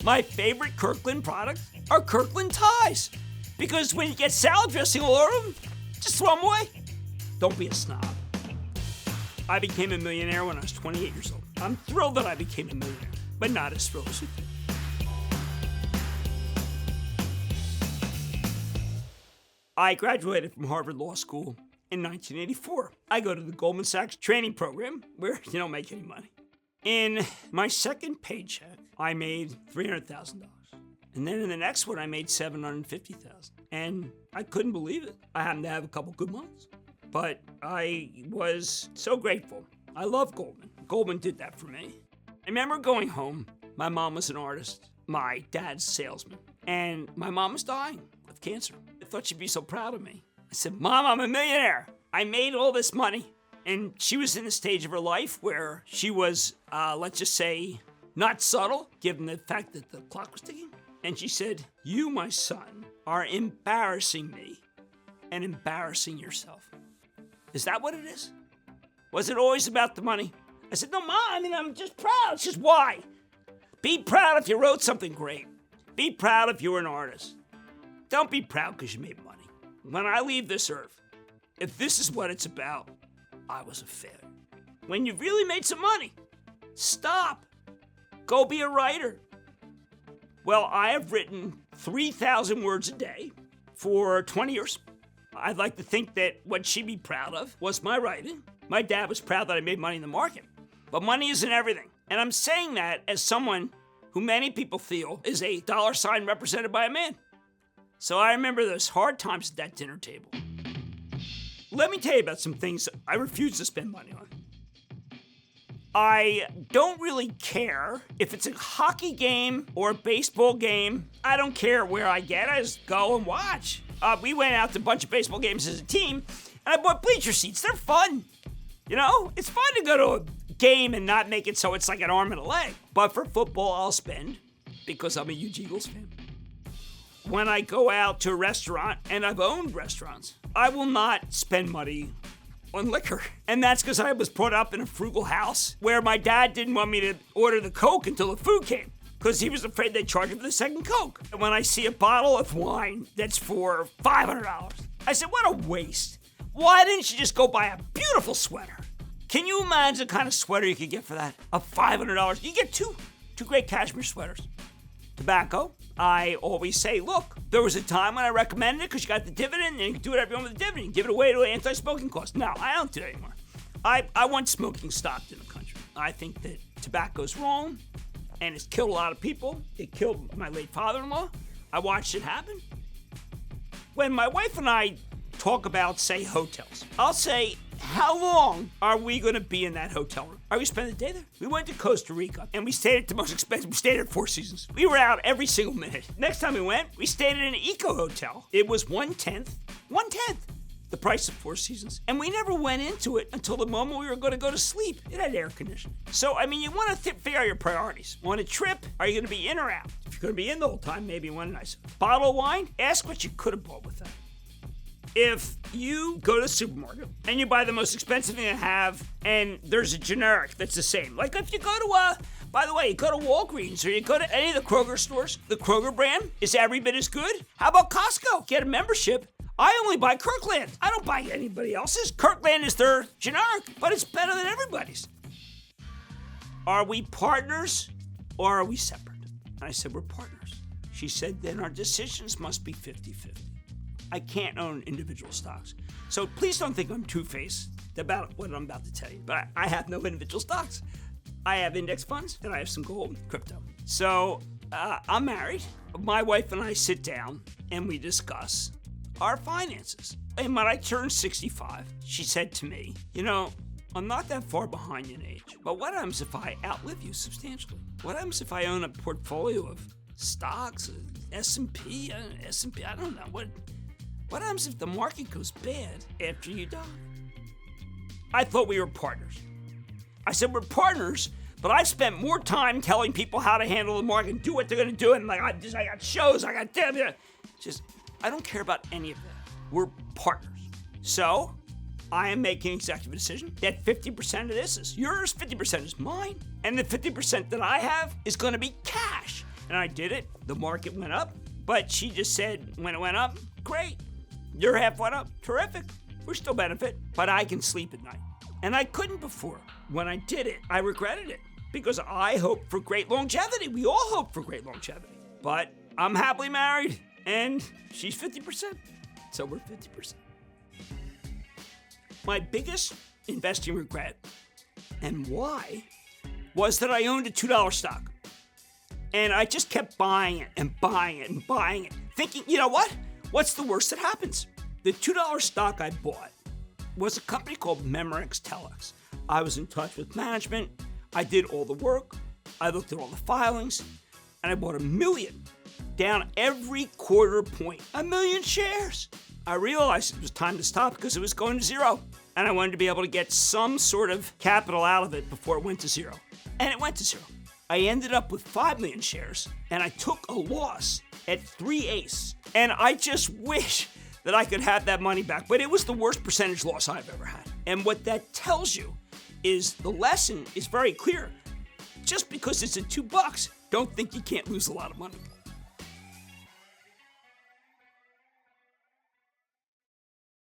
My favorite Kirkland products are Kirkland ties. Because when you get salad dressing all over them, just throw them away. Don't be a snob. I became a millionaire when I was 28 years old. I'm thrilled that I became a millionaire, but not as thrilled as you think. I graduated from Harvard Law School in 1984. I go to the Goldman Sachs training program where you don't make any money. In my second paycheck, I made $300,000. And then in the next one, I made $750,000. And I couldn't believe it. I happened to have a couple good months. But I was so grateful. I love Goldman. Goldman did that for me. I remember going home. My mom was an artist. My dad's a salesman. And my mom was dying of cancer. I thought she'd be so proud of me. I said, Mom, I'm a millionaire. I made all this money. And she was in a stage of her life where she was, let's just say, not subtle, given the fact that the clock was ticking. And she said, you, my son, are embarrassing me and embarrassing yourself. Is that what it is? Was it always about the money? I said, no, Mom, I'm just proud. She says, why? Be proud if you wrote something great. Be proud if you were an artist. Don't be proud because you made money. When I leave this earth, if this is what it's about, I was a failure. When you really made some money, stop. Go be a writer. Well, I have written 3,000 words a day for 20 years. I'd like to think that what she'd be proud of was my writing. My dad was proud that I made money in the market. But money isn't everything. And I'm saying that as someone who many people feel is a dollar sign represented by a man. So I remember those hard times at that dinner table. Let me tell you about some things I refuse to spend money on. I don't really care if it's a hockey game or a baseball game. I don't care where I get. I just go and watch. We went out to a bunch of baseball games as a team, and I bought bleacher seats. They're fun. You know, it's fun to go to a game and not make it so it's like an arm and a leg. But for football, I'll spend because I'm a huge Eagles fan. When I go out to a restaurant, and I've owned restaurants, I will not spend money on liquor. And that's because I was brought up in a frugal house where my dad didn't want me to order the Coke until the food came because he was afraid they'd charge him for the second Coke. And when I see a bottle of wine that's for $500, I said, what a waste. Why didn't you just go buy a beautiful sweater? Can you imagine the kind of sweater you could get for that? Of $500. You get two great cashmere sweaters. Tobacco, I always say, look, there was a time when I recommended it because you got the dividend and you can do whatever you want with the dividend. You give it away to an anti-smoking cause. No, I don't do it anymore. I want smoking stopped in the country. I think that tobacco's wrong and it's killed a lot of people. It killed my late father-in-law. I watched it happen. When my wife and I talk about, say, hotels, I'll say, how long are we going to be in that hotel room? Are we spending the day there? We went to Costa Rica, and we stayed at the most expensive. We stayed at Four Seasons. We were out every single minute. Next time we went, we stayed at an eco hotel. It was one-tenth the price of Four Seasons. And we never went into it until the moment we were going to go to sleep. It had air conditioning. So, you want to figure out your priorities. On a trip, are you going to be in or out? If you're going to be in the whole time, maybe one nice bottle of wine, ask what you could have bought with that. If you go to the supermarket and you buy the most expensive thing they have and there's a generic that's the same, like if you go to, by the way, you go to Walgreens or you go to any of the Kroger stores, the Kroger brand is every bit as good. How about Costco? Get a membership. I only buy Kirkland. I don't buy anybody else's. Kirkland is their generic, but it's better than everybody's. Are we partners or are we separate? And I said, we're partners. She said, then our decisions must be 50-50. I can't own individual stocks. So please don't think I'm two-faced about what I'm about to tell you, but I have no individual stocks. I have index funds and I have some gold and crypto. So I'm married. My wife and I sit down and we discuss our finances. And when I turned 65, she said to me, I'm not that far behind you in age, but what happens if I outlive you substantially? What happens if I own a portfolio of stocks, S&P, I don't know, what happens if the market goes bad after you die? I thought we were partners. I said, we're partners, but I've spent more time telling people how to handle the market and do what they're going to do. And I got shows, I got them. I don't care about any of that. We're partners. So I am making an executive decision that 50% of this is yours, 50% is mine. And the 50% that I have is going to be cash. And I did it. The market went up. But she just said, when it went up, great. Your half went up. Terrific. We still benefit. But I can sleep at night. And I couldn't before. When I did it, I regretted it. Because I hoped for great longevity. We all hope for great longevity. But I'm happily married. And she's 50%. So we're 50%. My biggest investing regret, and why, was that I owned a $2 stock. And I just kept buying it and buying it and buying it, thinking, you know what? What's the worst that happens? The $2 stock I bought was a company called Memorex Telex. I was in touch with management. I did all the work. I looked at all the filings. And I bought 1 million, down every quarter point. 1 million shares. I realized it was time to stop because it was going to zero. And I wanted to be able to get some sort of capital out of it before it went to zero. And it went to zero. I ended up with 5 million shares, and I took a loss at 3/8. And I just wish that I could have that money back. But it was the worst percentage loss I've ever had. And what that tells you is the lesson is very clear. Just because it's at $2, don't think you can't lose a lot of money.